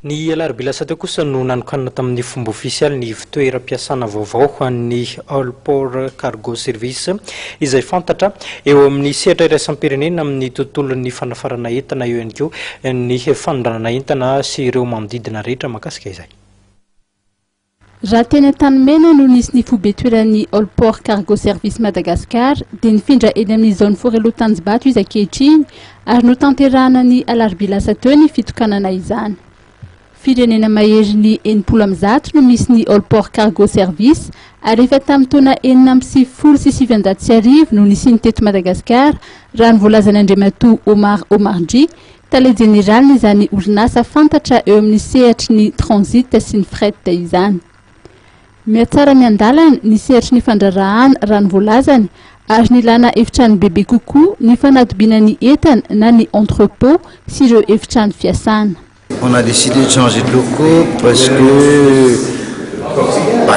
Ny alarobia lasa teo kosa no nanokanana tamin'ny fomba ofisialy ny toeram-piasana vaovao ho an'ny Allport Cargo Services izay fantatra eo amin'ny sehatra iraisam-pirenena amin'ny tontolon'ny fanafarana entana eo ihany koa ny fanondranana entana sy ireo manodidina rehetra makasika izay. Raha teny Tanimena no nisy ny fobetoeran'ny Allport Cargo Services Madagascar dia nifindra eny amin'ny zone forelo Tanjombato izy ankehitriny ary no tanterahana ny alarobia lasa teo ny fitokanana izany. Firenena mahery ny 90 no misy ny Allport Cargo Service ary efa tamin'ny taona 1970 no nisy teto Madagasikara raha nivolazana Andriamatoa Omar tale general izany orinasa fantatra eo amin'ny sehatry ny transit sy ny fret izany. Miatsara miandalana ny sehatry ny fandrarahana raha nivolazany ary nilana efitrano bebe kokoa ny fanadobina ny entana na ny entrepôt sy ireo efitrano fiasana. On a décidé de changer de locaux parce que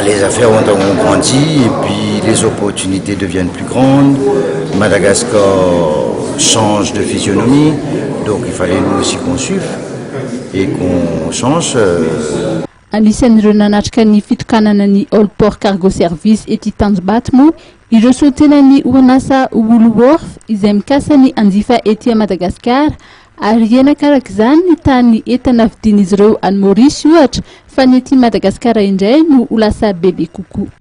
les affaires ont grandi et puis les opportunités deviennent plus grandes. Madagascar change de physionomie, donc il fallait nous aussi qu'on suive et qu'on change. Anisan'ireo nanatrika ny fitokanana ny Allport Cargo Service ety Tanjombato moa ireo sotena ny orinasa Woolworth izay mikasa ny anjifa ety Madagasikara ary enakarak'izany ny tany entana vidin'izy ireo any Maurice ohatra fa ny ety Madagasikara indray no ho lasa bebe kokoa.